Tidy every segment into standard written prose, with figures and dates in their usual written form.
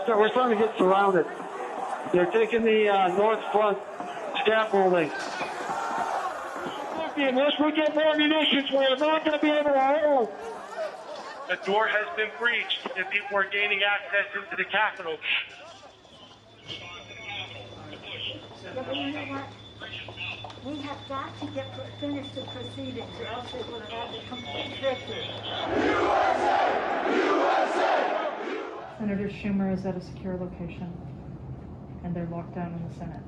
we're starting to get surrounded. They're taking the north front scaffolding. Unless we get more munitions, we're not going to be able to hold. The door has been breached, and people are gaining access into the Capitol. We have got to finish the proceedings, or else they're going to have the complete victory. Senator Schumer is at a secure location, and they're locked down in the Senate.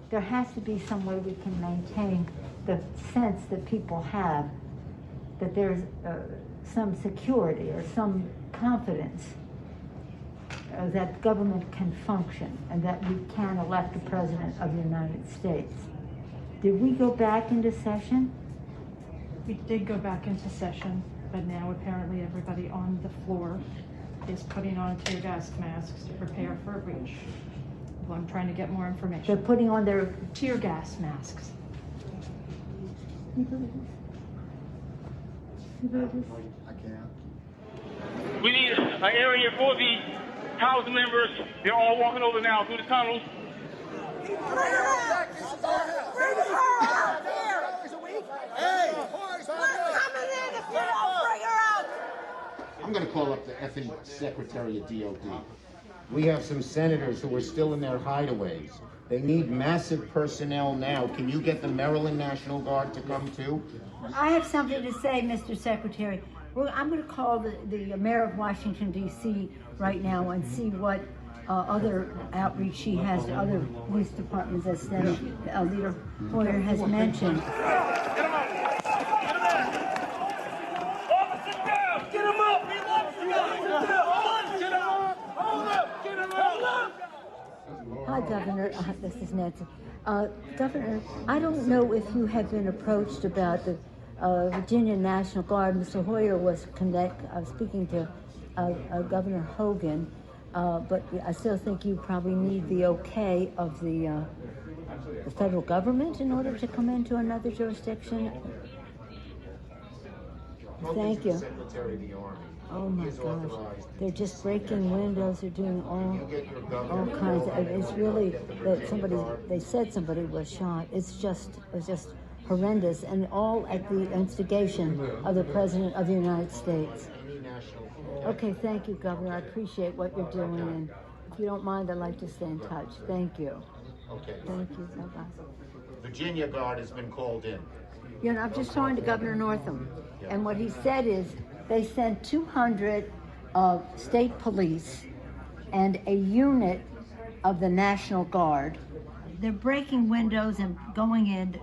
There has to be some way we can maintain the sense that people have that there's some security or some confidence that government can function and that we can elect a president of the United States. Did we go back into session? We did go back into session, but now apparently everybody on the floor is putting on tear gas masks to prepare for a breach. Well, I'm trying to get more information. They're putting on their tear gas masks. I can't. We need an area for the House members. They're all walking over now through the tunnels. Bring her out! Bring her out here! Hey! We're coming in if you don't bring her out! I'm going to call up the effing Secretary of DOD. We have some senators who are still in their hideaways. They need massive personnel now. Can you get the Maryland National Guard to come too? I have something to say, Mr. Secretary. I'm going to call the mayor of Washington, D.C. right now and see what other outreach she has to other police departments, as Leader Hoyer has mentioned. Hi, Governor. This is Nancy. Governor, I don't know if you have been approached about the Virginia National Guard. Mr. Hoyer was speaking to Governor Hogan, but I still think you probably need the okay of the federal government in order to come into another jurisdiction. Thank you. Secretary of the Army. Oh my gosh, they're just breaking windows, they're doing all kinds of, it's really, that they said somebody was shot. It was just horrendous, and all at the instigation of the President of the United States. Okay, thank you, Governor. I appreciate what you're doing, and if you don't mind, I'd like to stay in touch. Thank you. Okay. Thank you. Bye-bye. Virginia Guard has been called in. You know, I'm just talking to Governor Northam, and what he said is they sent 200 state police and a unit of the National Guard. They're breaking windows and going in,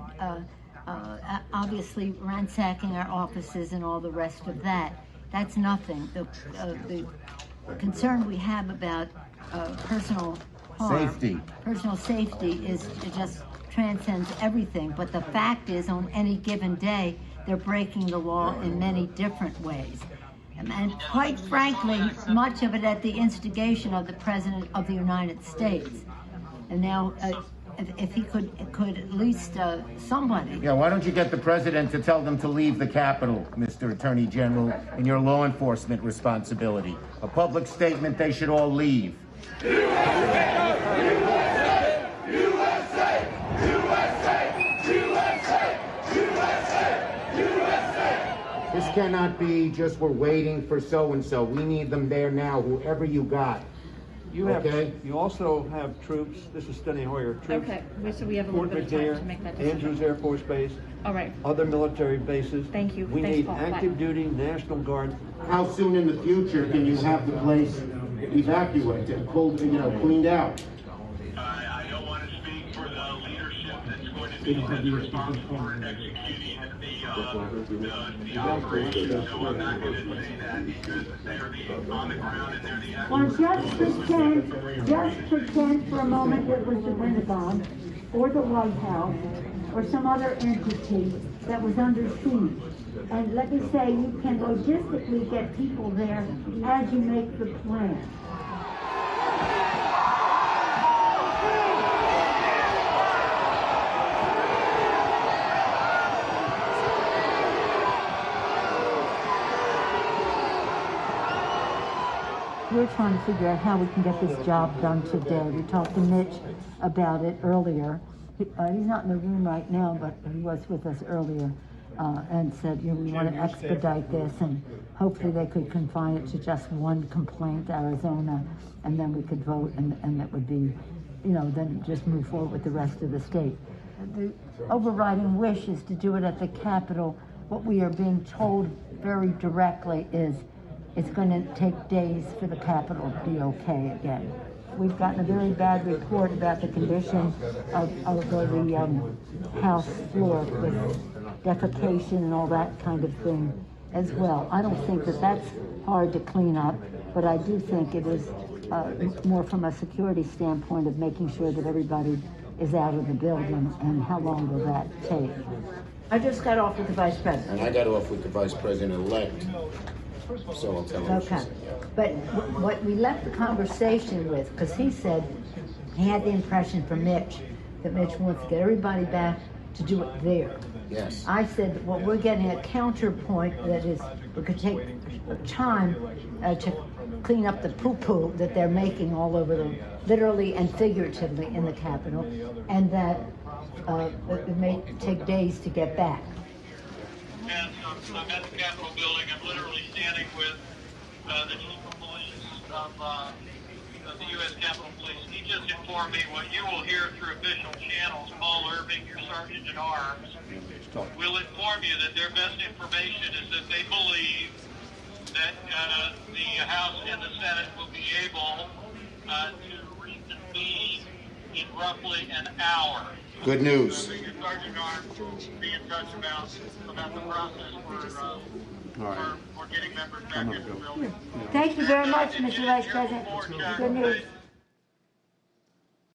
obviously ransacking our offices and all the rest of that. That's nothing. The concern we have about personal harm, personal safety is just transcends everything. But the fact is, on any given day, they're breaking the law in many different ways. And quite frankly, much of it at the instigation of the President of the United States. And now, if he could at least somebody. Yeah, why don't you get the President to tell them to leave the Capitol, Mr. Attorney General, in your law enforcement responsibility. A public statement, they should all leave. This cannot be just we're waiting for so-and-so. We need them there now, whoever you got. You also have troops. This is Steny Hoyer. Troops. Okay, so we have a little bit of time to make that decision. Andrews Air Force Base. All right. Other military bases. Thank you. We need active duty National Guard. How soon in the future can you have the place evacuated, pulled, cleaned out? I don't want to speak for the leadership that's going to be responsible for executing the operation, so I'm not going to say that because they are on the ground and they're the Well, just pretend for a moment it was the Pentagon or the White House or some other entity that was under siege. And let me say, you can logistically get people there as you make the plan. we're trying to figure out how we can get this job done today. We talked to Mitch about it earlier. He's not in the room right now, but he was with us earlier, and said, you know, we want to expedite this, and hopefully they could confine it to just one complaint, Arizona, and then we could vote, and that would be, you know, then just move forward with the rest of the state. The overriding wish is to do it at the Capitol. What we are being told very directly is it's going to take days for the Capitol to be okay again. We've gotten a very bad report about the condition of the House floor with defecation and all that kind of thing as well. I don't think that that's hard to clean up, but I do think it is more from a security standpoint of making sure that everybody is out of the building, and how long will that take? I just got off with the Vice President. And I got off with the Vice President-elect, so I'll tell him. Okay. But what we left the conversation with, because he said he had the impression from Mitch that Mitch wants to get everybody back to do it there. Yes. I said, well, we're getting a counterpoint that is, we could take time to clean up the poo-poo that they're making all over them, literally and figuratively in the Capitol, and that it may take days to get back. Yes, I'm at the Capitol building. I'm literally standing with the chief of police of the U.S. Capitol Police. He just informed me what you will hear through official channels. Paul Irving, your sergeant at arms, will inform you that their best information is that they believe that the House and the Senate will be able to reconvene in roughly an hour. Good news. So your sergeant at arms will be in touch about the process for getting members back into the building. Thank you very much, Mr. Vice President. Good news.